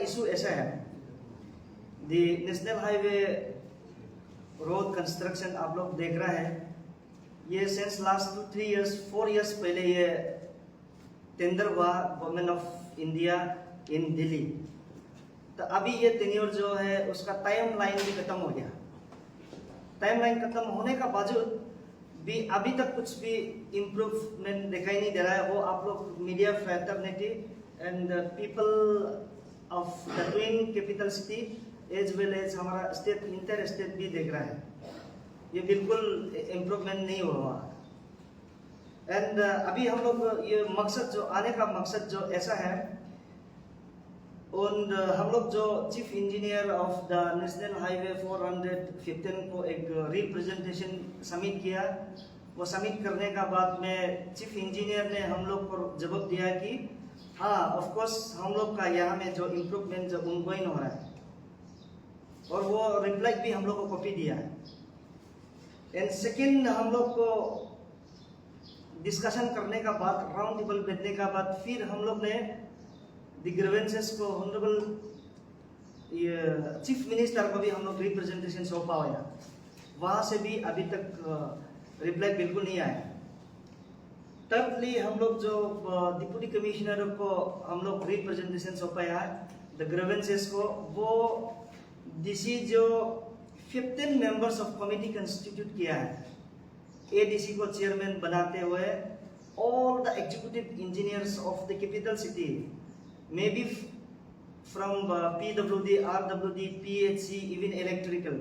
Issue ऐसा है, the national highway road construction आप लोग देख रहे हैं, ये सिंस लास्ट 2-3 इयर्स 4 इयर्स पहले ये टेंडर हुआ government of India in Delhi. तो अभी ये टेन्योर जो है उसका टाइम लाइन भी खत्म हो गया। टाइम लाइन खत्म होने का बावजूद भी अभी तक कुछ भी इम्प्रूवमेंट दिखाई नहीं दे रहा है। वो आप लोग media fraternity and people of the twin capital city as well as हमारा स्टेट इंटर स्टेट भी देख रहा है, ये बिल्कुल इम्प्रूवमेंट नहीं हुआ। एंड अभी हम लोग ये मकसद जो आने का मकसद जो ऐसा है, और हम लोग जो chief engineer of the national highway 415 को एक रिप्रेजेंटेशन सबमिट किया। वो सबमिट करने का बाद में चीफ इंजीनियर ने हम लोग को जवाब दिया कि हाँ ऑफ कोर्स हम लोग का यहाँ में जो इम्प्रूवमेंट जो ऑनगोइंग हो रहा है, और वो रिप्लाई भी हम लोग को कॉपी दिया है। एंड सेकेंड हम लोग को डिस्कशन करने का बाद, राउंड टेबल बैठने का बाद, फिर हम लोग ने द ग्रीवेंसेस को ऑनरेबल चीफ मिनिस्टर को भी हम लोग रिप्रेजेंटेशन सौंपा हुआ, वहाँ से भी अभी तक रिप्लाई बिल्कुल नहीं आया। थर्डली हम लोग जो डिप्टी कमिश्नर को हम लोग रिप्रेजेंटेशन सौंपा है द ग्रीवेंसेस को, वो डीसी जो 15 मेंबर्स ऑफ कमिटी कंस्टिट्यूट किया है, एडीसी को चेयरमैन बनाते हुए all the executive engineers of the capital city, maybe from PWD, RWD, PHC, even electrical,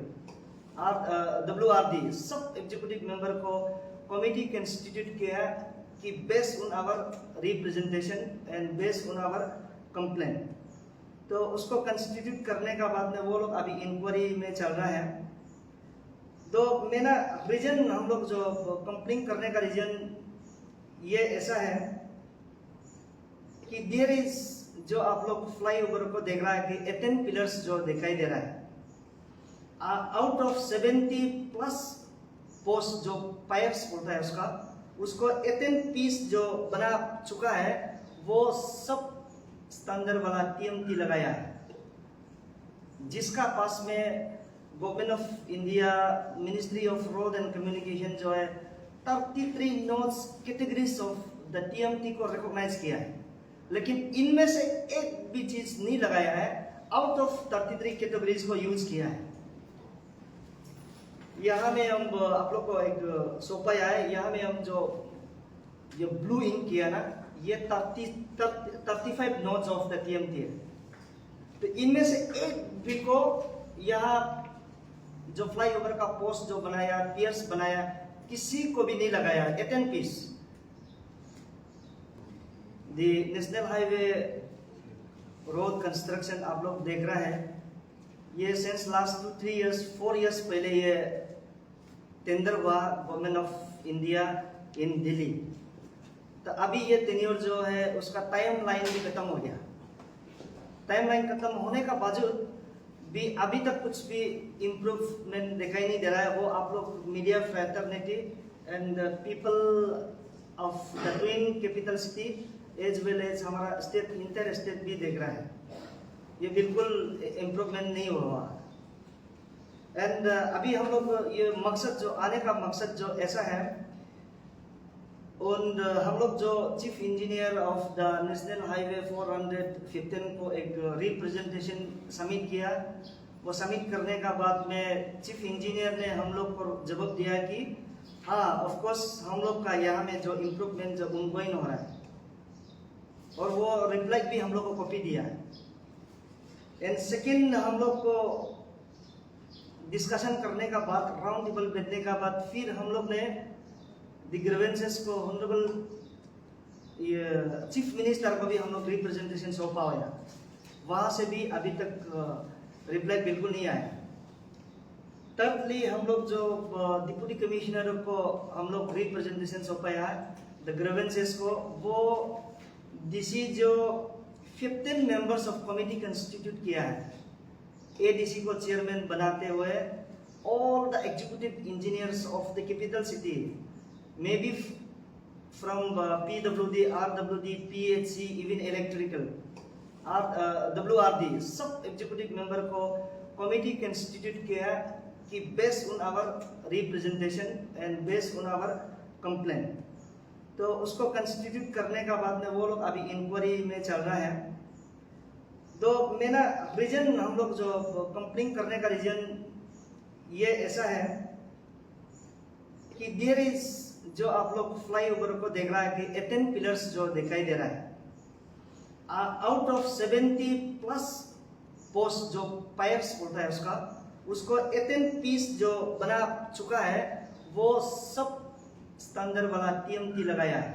WRD, सब एग्जीक्यूटिव मेंबर को कमिटी कंस्टिट्यूट किया कि based on our representation and based on our complaint. तो उसको constitute करने का बाद में वो लोग अभी इंक्वायरी में चल रहा है। तो मेरा रीजन हम लोग जो कंप्लेंट करने का रीजन ये ऐसा है कि देयर इज जो आप लोग फ्लाईओवर को देख रहा है कि 18 पिलर्स जो दिखाई दे रहा है, आउट ऑफ 70+ पोस्ट जो पायर्स बोलता है उसको 18 पीस जो बना चुका है, वो सब स्टैंडर्ड वाला TMT लगाया है, जिसका पास में government of India ministry of road and communication जो है 33 notes categories of the TMT को रिकॉग्नाइज किया है। लेकिन इनमें से एक भी चीज नहीं लगाया है, आउट ऑफ 33 कैटेगरीज को यूज किया है। यहाँ में हम आप लोग को एक सौंपाया है, यहाँ में हम जो ये ब्लू इंक किया ना, ये 35 नोट्स ऑफ द TMT है। तो इनमें से एक भी को यहाँ जो फ्लाईओवर का पोस्ट जो बनाया, पियर्स बनाया, किसी को भी नहीं लगाया। 18 piece the national highway road construction आप लोग देख रहे हैं, ये सिंस लास्ट 2-3 इयर्स 4 इयर्स पहले ये टेंडर हुआ government of India in Delhi. तो अभी ये टेन्योर जो है उसका टाइम लाइन भी खत्म हो गया। टाइम लाइन खत्म होने का बावजूद भी अभी तक कुछ भी इम्प्रूवमेंट दिखाई नहीं दे रहा है। वो आप लोग media fraternity and people of the twin capital city as well as हमारा स्टेट इंटर स्टेट भी देख रहा है, ये बिल्कुल इम्प्रूवमेंट नहीं हुआ। एंड अभी हम लोग ये मकसद जो आने का मकसद जो ऐसा है, और हम लोग जो chief engineer of the national highway 415 को एक रिप्रेजेंटेशन सबमिट किया। वो सबमिट करने का बाद में चीफ इंजीनियर ने हम लोग को जवाब दिया कि हाँ ऑफ कोर्स हम लोग का यहाँ में जो इम्प्रूवमेंट जो ऑनगोइंग हो रहा है, और वो रिप्लाई भी हम लोग को कॉपी दिया है। एंड सेकेंड हम लोग को डिस्कशन करने का बाद, राउंड टेबल बैठने का बाद, फिर हम लोग ने द ग्रीवेंसेस को ऑनरेबल चीफ मिनिस्टर को भी हम लोग रिप्रेजेंटेशन सौंपा हुआ, वहाँ से भी अभी तक रिप्लाई बिल्कुल नहीं आया। थर्डली हम लोग जो डिप्टी कमिश्नर को हम लोग रिप्रेजेंटेशन सौंपा है द ग्रीवेंसेस को, वो डीसी जो 15 मेंबर्स ऑफ कमिटी कंस्टिट्यूट किया है, एडीसी को चेयरमैन बनाते हुए all the executive engineers of the capital city, maybe from PWD, RWD, PHC, even electrical, WRD सब एग्जीक्यूटिव मेंबर को कमिटी कंस्टिट्यूट किया कि based on our representation and based on our complaint. तो उसको constitute करने का बाद में वो लोग अभी इंक्वायरी में चल रहा है। तो मेरा रीजन हम लोग जो कंप्लेंट करने का रीजन ये ऐसा है कि देयर इज जो आप लोग फ्लाईओवर को देख रहा है कि 18 पिलर्स जो दिखाई दे रहा है, आउट ऑफ 70+ पोस्ट जो पायर्स बोलता है उसको 18 पीस जो बना चुका है वो सब स्टैंडर्ड वाला TMT लगाया है,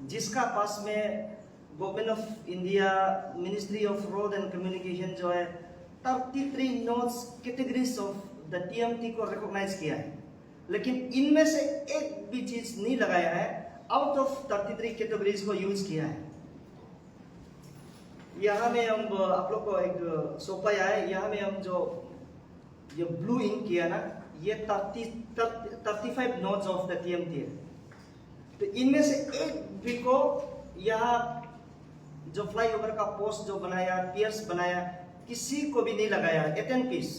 जिसका पास में government of India ministry of road and communication जो है 33 notes categories of the TMT को रिकॉग्नाइज किया है, लेकिन इनमें से एक भी चीज नहीं लगाया है। आउट ऑफ 33 कैटेगरीज को यूज किया है। यहाँ में हम आप लोग को एक सौंपाया है, यहाँ में हम जो ये ब्लू इंक किया ना, ये 35 नोट्स ऑफ द TMT है। तो इनमें से एक भी को यहाँ जो फ्लाईओवर का पोस्ट जो बनाया, पियर्स बनाया, किसी को भी नहीं लगाया 18 पीस।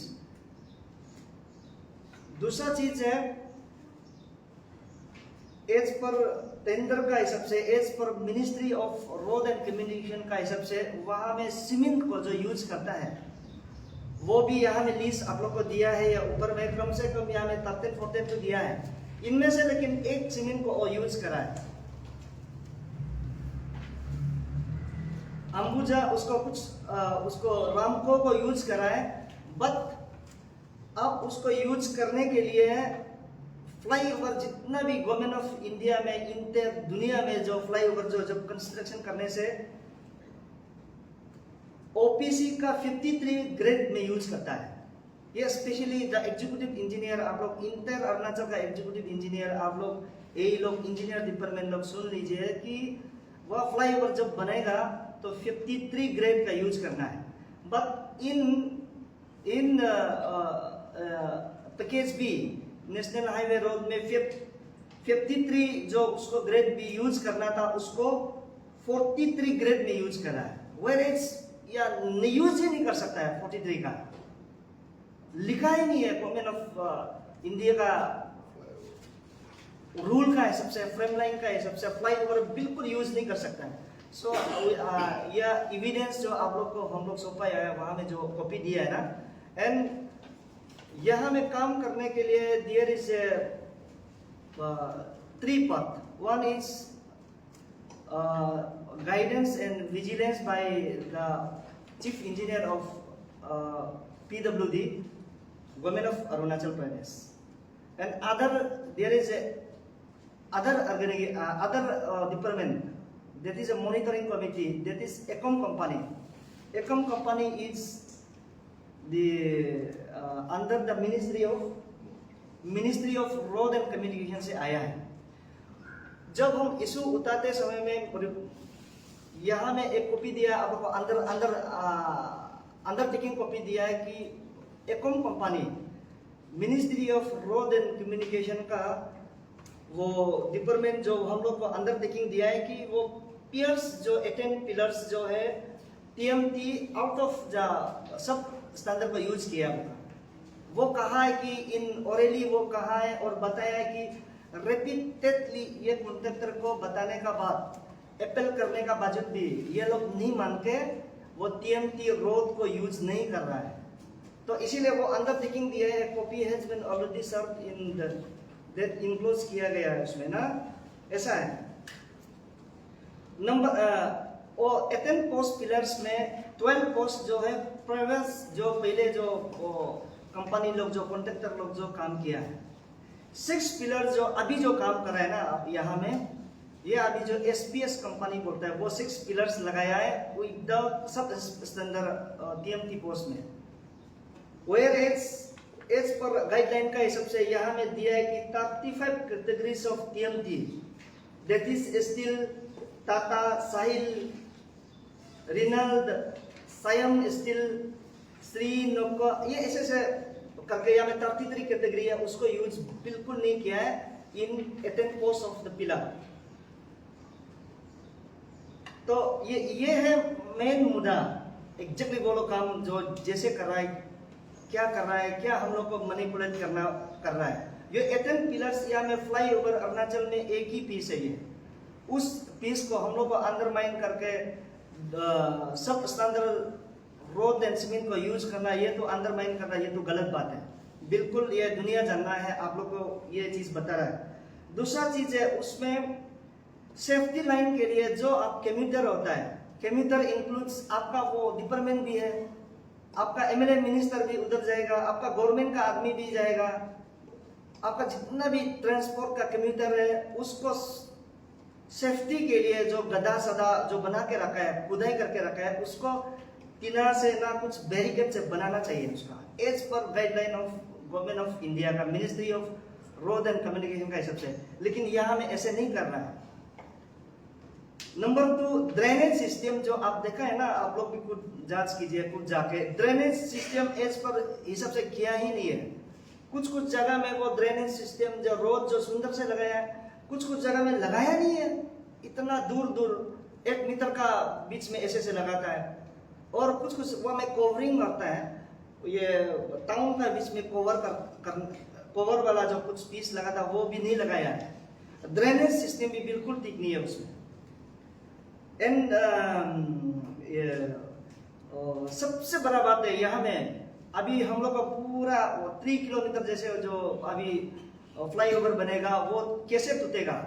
दूसरा चीज है, एज पर टेंडर का हिसाब से, as per ministry of road and communication का हिसाब से वहां में सीमेंट को जो यूज करता है वो भी यहाँ में लीज आप लोग को दिया है, या ऊपर में कम से कम यहाँ में 13-14 तो दिया है। इनमें से लेकिन एक सीमेंट को यूज करा है। अंबुजा उसको उसको रामको को यूज करा है, बट अब उसको यूज करने के लिए फ्लाईओवर जितना भी गवर्नमेंट ऑफ इंडिया में इंटर दुनिया में जो फ्लाईओवर जो जब कंस्ट्रक्शन करने से OPC का 53 ग्रेड में यूज करता है। ये स्पेशली द एग्जीक्यूटिव इंजीनियर, आप लोग इंटर अरुणाचल का एग्जीक्यूटिव इंजीनियर, आप लोग यही लोग इंजीनियर डिपार्टमेंट लोग सुन लीजिए कि वह फ्लाईओवर जब बनेगा तो 53 ग्रेड का यूज करना है। But in package B national highway road में 53 जो उसको ग्रेड भी यूज करना था उसको 43 ग्रेड में यूज करा है। वेयर इज या यूज ही नहीं कर सकता है 43 का, लिखा ही नहीं है गवर्नमेंट ऑफ इंडिया का रूल का हिसाब से, फ्रेमलाइन का हिसाब से फ्लाईओवर बिल्कुल यूज नहीं कर सकता है। सो यह एविडेंस जो आप लोग को हम लोग सौंपाया है वहां में जो कॉपी दिया है ना, एंड यहाँ में काम करने के लिए there is 3 part. One is guidance and vigilance by the chief engineer of PWD, government of Arunachal Pradesh, and there is other department, that is a monitoring committee, that is Ecom company. Ecom company is the under the ministry of road and communication से आया है। जब हम issue उतारते समय में यहाँ में एक कॉपी दिया आपको, अंदर टेकिंग कॉपी दिया है कि एकम company ministry of road and communication का वो डिपार्टमेंट जो हम लोग को अंदर टेकिंग दिया है कि वो पियर्स जो 18 पिलर्स जो है TMT आउट ऑफ द सब स्टैंडर्ड को यूज किया होगा। वो कहा है कि इन ओरली वो कहा है और बताया है कि रिपीटेडली ये कॉन्ट्रैक्टर को बताने का बाद, अपील करने का बावजूद भी ये लोग नहीं मान के वो TMT रोड को यूज नहीं कर रहा है। तो इसीलिए वो अंदर टेकिंग दिया है। Copy has been already served in that enclose किया गया है उसमें ना, ऐसा है। नंबर और 18 पोस्ट पिलर्स में 12 पोस्ट जो है प्रीवियस जो पहले जो कंपनी लोग जो कॉन्ट्रैक्टर लोग जो काम किया है। 6 पिलर जो अभी जो काम कर रहा है ना आप यहाँ में, ये अभी जो SPS कंपनी बोलता है वो 6 पिलर्स लगाया है विद द सब स्टैंडर्ड TMT पोस्ट में। वेयर एज पर गाइडलाइन का हिसाब से यहाँ में दिया है कि 35 categories of TMT, that is steel, Tata, Sahil, रिनल्ड, सायम स्टील, श्री नोको, ये ऐसे करके यहाँ में 33 कैटेगरी है, उसको यूज बिल्कुल नहीं किया है इन 18 पोस्ट ऑफ द पिलर। तो ये है मेन मुद्दा। एग्जैक्टली वो लोग काम जो जैसे कर रहा है, क्या कर रहा है, क्या हम लोग को मैनिपुलेट कर रहा है। ये 18 पिलर्स या में फ्लाई ओवर अरुणाचल में एक ही पीस है ये, उस पीस को हम लोग को अंडरमाइन करके सब स्टैंडर्ड रोड एंड सीमेंट को यूज करना, ये तो अंडरमाइन करना, ये तो गलत बात है। बिल्कुल ये दुनिया जानना है, आप लोग को ये चीज बता रहा है। दूसरा चीज है उसमें सेफ्टी लाइन के लिए जो आप कम्यूटर होता है, कम्यूटर इंक्लूड्स आपका वो डिपार्टमेंट भी है, आपका एमएलए मिनिस्टर भी उधर जाएगा, आपका गवर्नमेंट का आदमी भी जाएगा, आपका जितना भी ट्रांसपोर्ट का कम्यूटर है उसको सेफ्टी के लिए जो गधा सदा जो बना के रखा है, खुदाई करके रखा है, उसको टीना से ना कुछ बैरिकेड से बनाना चाहिए उसका, as per guideline of government of India का, ministry of road and communication का हिसाब से। लेकिन यहाँ में ऐसे नहीं कर रहा है। नंबर 2, ड्रेनेज सिस्टम जो आप देखा है ना, आप लोग भी कुछ जांच कीजिए, कुछ जाके ड्रेनेज सिस्टम एज पर हिसाब से किया ही नहीं है। कुछ जगह में वो ड्रेनेज सिस्टम जो रोड जो सुंदर से लगाया है, कुछ जगह में लगाया नहीं है। इतना दूर 1 मीटर का बीच में ऐसे लगाता है, और कुछ वो में कवरिंग करता है, ये टाउन का बीच में कवर वाला जो कुछ पीस लगा था वो भी नहीं लगाया है। ड्रेनेज सिस्टम भी बिल्कुल ठीक नहीं है उसमें। एंड सबसे बड़ा बात है यहाँ में, अभी हम लोग का पूरा 3 किलोमीटर जैसे जो अभी फ्लाईओवर बनेगा वो कैसे टूटेगा।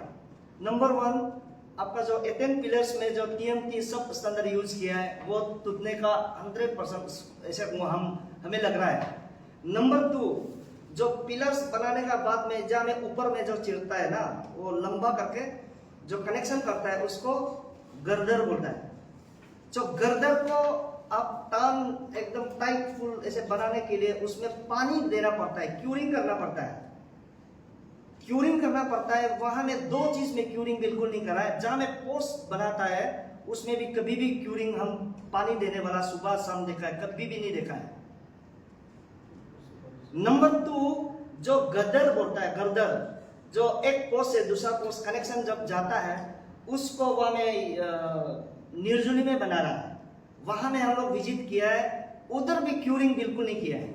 नंबर 1, आपका जो 18 पिलर्स में जो TMT सब स्टैंडर्ड यूज किया है वो टूटने का 100% ऐसे हमें लग रहा है। नंबर 2, जो पिलर्स बनाने का बाद में जहाँ में ऊपर में जो चिरता है ना, वो लंबा करके जो कनेक्शन करता है उसको गर्दर बोलता है। जो गर्दर को आप टान एकदम टाइट फुल ऐसे बनाने के लिए उसमें पानी देना पड़ता है, क्यूरिंग करना पड़ता है, वहां में 2 चीज में क्यूरिंग बिल्कुल नहीं करा है। जहां में पोस्ट बनाता है उसमें भी कभी भी क्यूरिंग हम पानी देने वाला सुबह शाम देखा है, कभी भी नहीं देखा है। नंबर 2, जो गर्दर बोलता है, गर्दर जो एक पोस्ट से दूसरा पोस्ट कनेक्शन जब जाता है उसको वहां में निर्जुली में बना रहा है। वहां में हम लोग विजिट किया है, उधर भी क्यूरिंग बिल्कुल नहीं किया है।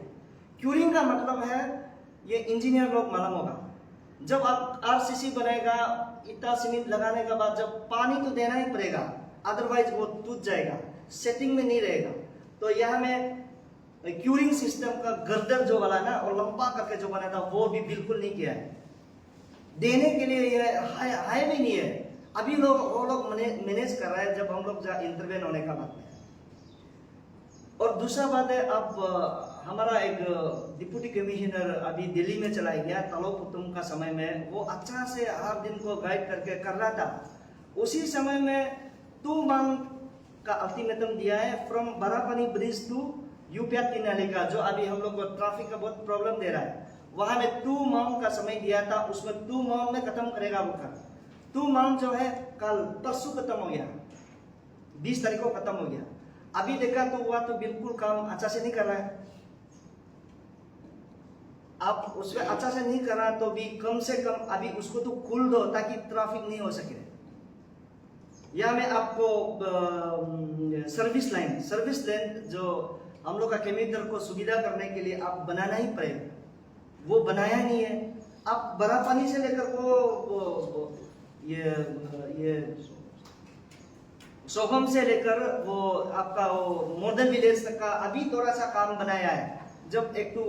क्यूरिंग का मतलब है, ये इंजीनियर लोग मालूम होगा, जब आप RCC बनेगा, इतना सीमेंट लगाने के बाद जब पानी तो देना ही पड़ेगा, अदरवाइज वो टूट जाएगा, सेटिंग में नहीं रहेगा। तो यहाँ में क्यूरिंग सिस्टम का गर्दर जो वाला ना, और लंबा करके जो बना था वो भी बिल्कुल नहीं किया है। देने के लिए ये हाई भी नहीं है। अभी वो लोग मैनेज कर रहा है जब हम लोग इंटरवेन होने का बात है। और दूसरा बात है, अब हमारा एक डिप्टी कमिश्नर अभी दिल्ली में चला गया तलो पुतुम का समय में, वो अच्छा से हर दिन को गाइड करके कर रहा था। उसी समय में 2 मंथ का अल्टीमेटम दिया है, फ्रॉम बरापानी ब्रिज टू यूपियाती नाले का, जो अभी हम लोग को ट्रैफिक का बहुत प्रॉब्लम दे रहा है। वहां में 2 मंथ का समय दिया था, उसमें 2 मंथ में खत्म करेगा वो काम। 2 मंथ जो है कल परसों खत्म हो गया, 20 तारीख को खत्म हो गया। अभी देखा तो हुआ तो बिल्कुल काम अच्छा से नहीं कर रहा है। आप उसमें अच्छा से नहीं कर रहा तो भी कम से कम अभी उसको तो खोल दो ताकि ट्रैफिक नहीं हो सके। या मैं आपको सर्विस लाइन जो हम लोग का कम्यूटर को सुविधा करने के लिए आप बनाना ही पड़ेगा, वो बनाया नहीं है। आप बरापानी से लेकर वो ये सोहम से लेकर वो आपका वो मॉडर्न विलेज तक का अभी थोड़ा सा काम बनाया है। जब एक तो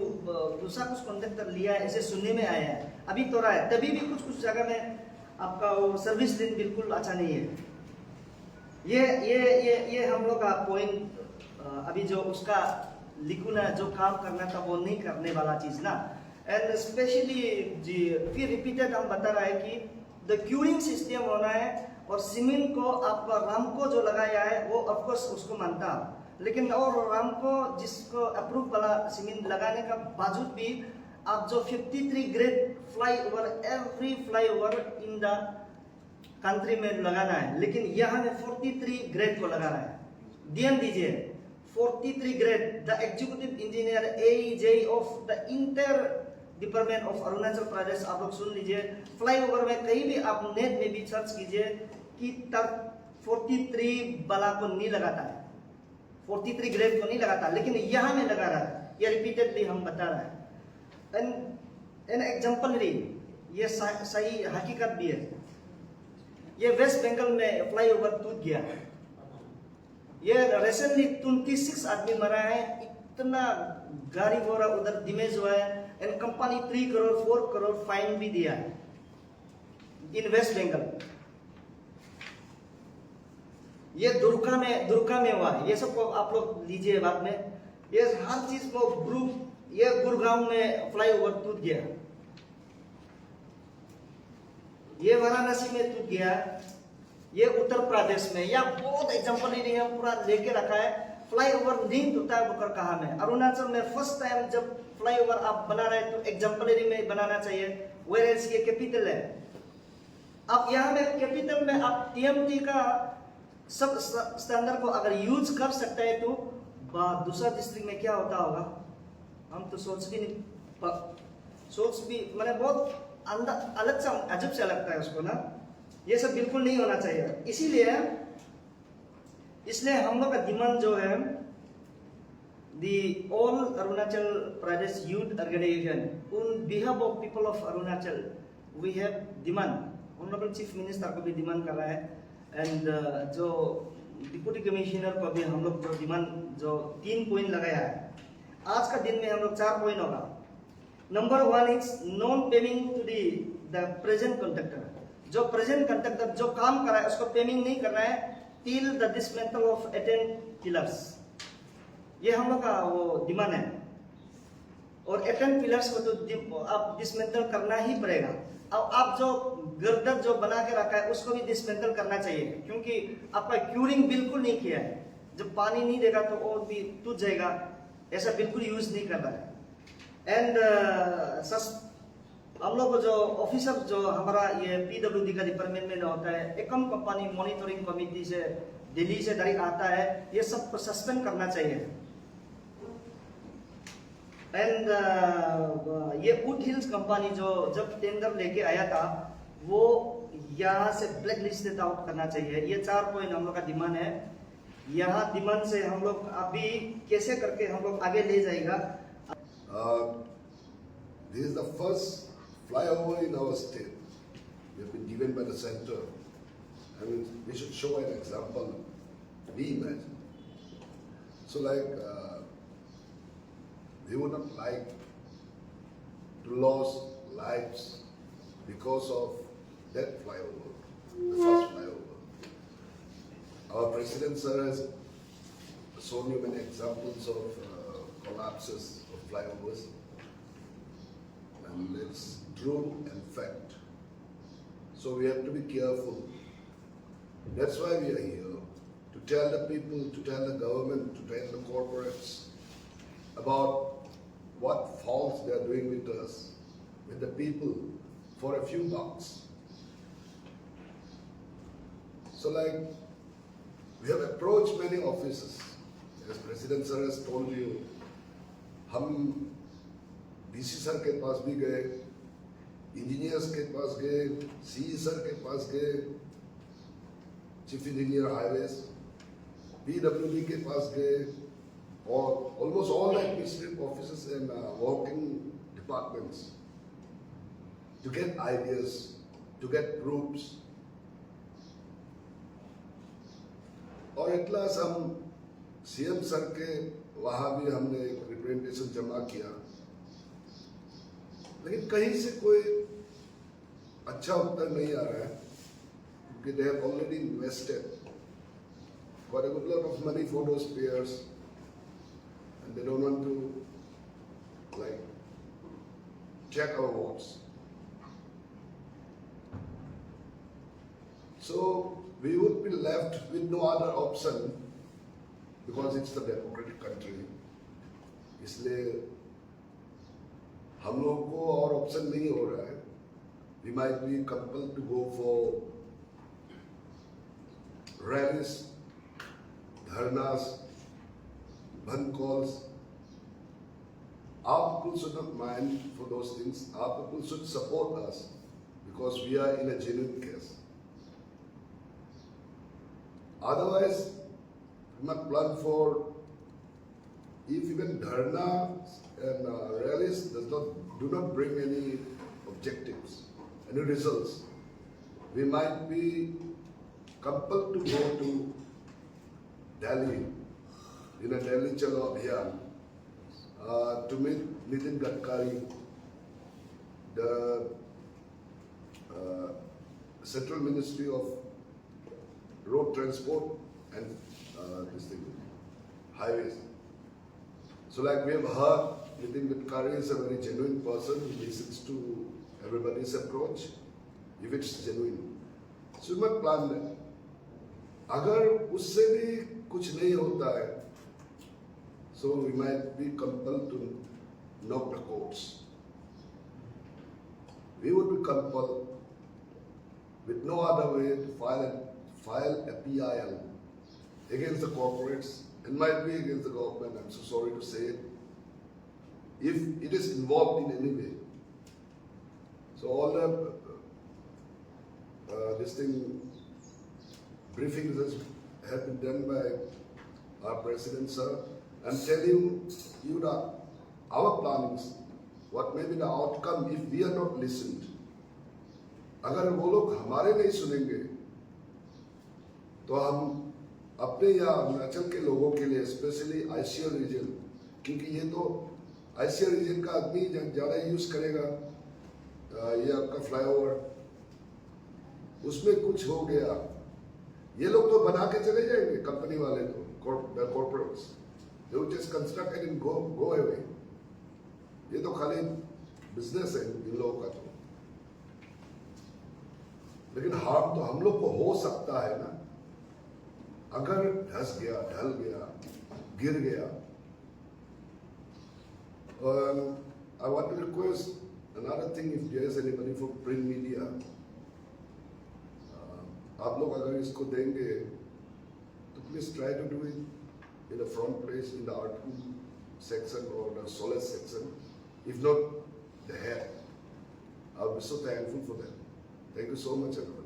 दूसरा कुछ कॉन्ट्रैक्टर लिया है ऐसे सुनने में आया है, अभी थोड़ा है, तभी भी कुछ जगह में आपका वो सर्विस लाइन बिल्कुल अच्छा नहीं है। ये हम लोग का पॉइंट अभी जो उसका लिखूना जो काम करना था वो नहीं करने वाला चीज ना। एंड स्पेशली जी फिर रिपीटेड हम बता रहा है कि द क्यूरिंग सिस्टम होना है, और सीमेंट को आपका रामको जो लगाया है वो ऑफकोर्स उसको मानता, लेकिन और रामको जिसको अप्रूव वाला सीमेंट लगाने का बावजूद भी आप जो 53 grade flyover every flyover in the country में लगाना है, लेकिन यहाँ में 43 ग्रेड को लगाना है। ध्यान दीजिए 43 grade. The executive engineer AEJ of the inter department of Arunachal Pradesh, आप लोग सुन लीजिए, फ्लाईओवर में कहीं भी आप नेट में भी सर्च कीजिए कि 43 वाला को नहीं लगाता है, 43 ग्रेड को नहीं लगाता, लेकिन यहाँ में लगा रहा है। ये रिपीटेडली हम बता रहा है। एन एग्जाम्पलरी, ये सही हकीकत भी है। ये वेस्ट बंगाल में फ्लाईओवर टूट गया। ये रिसेंटली 26 आदमी मरा है, इतना गाड़ी घोड़ा उधर डैमेज हुआ है। And company 3 crore 4 crore fine भी दिया है इन वेस्ट बंगाल। ये दुर्गा में हुआ है। ये सब आप लोग लीजिए बाद में। ये हर चीज को ग्रुप, ये गुड़गांव में फ्लाईओवर टूट गया, ये वाराणसी में टूट गया, ये उत्तर प्रदेश में। या बहुत एग्जाम्पल ही नहीं है, पूरा लेके रखा है। फ्लाईओवर नहीं टूटा है बुकर कहा में। अरुणाचल में फर्स्ट टाइम जब फ्लाईओवर आप बना रहे हैं तो एग्जाम्पलरी में बनाना चाहिए, वेयर एल्स ये कैपिटल है। अब यहाँ में कैपिटल में आप टीएमटी का सब स्टैंडर्ड को अगर यूज कर सकते हैं तो दूसरा डिस्ट्रिक्ट में क्या होता होगा, हम तो सोच भी मैंने बहुत अलग सा अजब सा लगता है उसको ना। ये सब बिल्कुल नहीं होना चाहिए। इसलिए हम लोग का डिमांड जो है, the all Arunachal Pradesh youth organization on behalf of people of Arunachal, we have demand. Honourable chief minister को भी डिमांड कर रहा है, एंड जो डिप्टी कमिश्नर को भी हम लोग जो डिमांड जो 3 पॉइंट लगाया है। आज का दिन में हम लोग 4 पॉइंट होगा। Number 1 is non payment to the present contractor. जो प्रेजेंट कॉन्ट्रैक्टर जो काम कर रहा है उसको पेमेंट नहीं करना है till the dismantle of 18 pillars. ये हम लोग का वो डिमांड है। और 18 पिलर्स को तो आप डिसमेंटल करना ही पड़ेगा। अब आप जो गर्दर जो बना के रखा है उसको भी डिसमेंटल करना चाहिए, क्योंकि आपका क्यूरिंग बिल्कुल नहीं किया है। जब पानी नहीं देगा तो और भी टूट जाएगा, ऐसा बिल्कुल यूज नहीं कर रहा है। एंड हम लोग जो ऑफिसर जो हमारा ये पीडब्ल्यूडी का डिपार्टमेंट में होता है, एकम कंपनी मॉनिटरिंग कमिटी से दिल्ली से डायरेक्ट आता है, ये सबको सस्पेंड करना चाहिए। एंड ये वुड हिल्स कंपनी जो जब टेंडर लेके आया था वो यहाँ से ब्लैक लिस्टेड आउट करना चाहिए। ये 4 पॉइंट हम लोग का डिमांड है। यहाँ डिमांड से हम लोग अभी कैसे करके हम लोग आगे ले जाएगा। This is the first flyover in our state. We have been given by the center. I mean, we should show an example. We imagine. So we would not like to lose lives because of that flyover, the first flyover. Our President sir has shown you many examples of collapses of flyovers, and it's true and fact. So we have to be careful. That's why we are here, to tell the people, to tell the government, to tell the corporates about what faults they are doing with us, with the people, for a few bucks. So we have approached many offices. As President sir has told you, हम DC sir के पास भी गए, engineers के पास गए, CE sir के पास गए, chief engineer highways, PWD के पास गए, or almost all the administrative offices and working departments to get ideas, to get proofs. और एटलास हम CM सर के वहाँ भी हमने एक रिप्रेजेंटेशन जमा किया, लेकिन कहीं से कोई अच्छा उत्तर नहीं आ रहा है, क्योंकि they have already invested quite a good lot of money for those pairs. And they don't want to check our votes. So we would be left with no other option, because it's the democratic country. इसलिए हम लोग को और option नहीं हो रहा है. We might be compelled to go for rallies, dharnas, band calls. Our people should not mind for those things. Our people should support us, because we are in a genuine case. Otherwise, we must plan for, if even dharna and rallies do not bring any objectives, any results, we might be compelled to go to Delhi in a Delhi Chalo Abhiyan to meet Nitin Gadkari, the Central Ministry of Road Transport and highways. So like we have heard, Nitin Gadkari is a very genuine person who listens to everybody's approach, if it's genuine. So we must plan that. अगर उससे भी कुछ नहीं होता है, so we might be compelled to knock the courts. We would be compelled, with no other way, to file a PIL against the corporates, and might be against the government. I'm so sorry to say it, if it is involved in any way. So all the briefings have been done by our President, sir. I'm telling you that our plannings, what may be the outcome if we are not listened. अगर वो लोग हमारे नहीं सुनेंगे, तो हम अपने या अरुणाचल के लोगों के लिए, स्पेशली ICL रीजन, क्योंकि ये तो ICL रीजन का आदमी ज़्यादा यूज करेगा, ये आपका फ्लाईओवर, उसमें कुछ हो गया, ये लोग तो बना के चले जाएंगे, कंपनी वाले तो, corporates, they would just construct it and go away. ये तो खाली बिजनेस है इन लोगों का तो, लेकिन हार्म तो हम लोग को हो सकता है ना, अगर धस गया, ढल गया, गिर गया. I want to request another thing, if there is anybody from print media, आप लोग अगर इसको देंगे, तो please try to do it in the front place, in the article section or the solace section. If not, the head. I'll be so thankful for that. Thank you so much, everyone.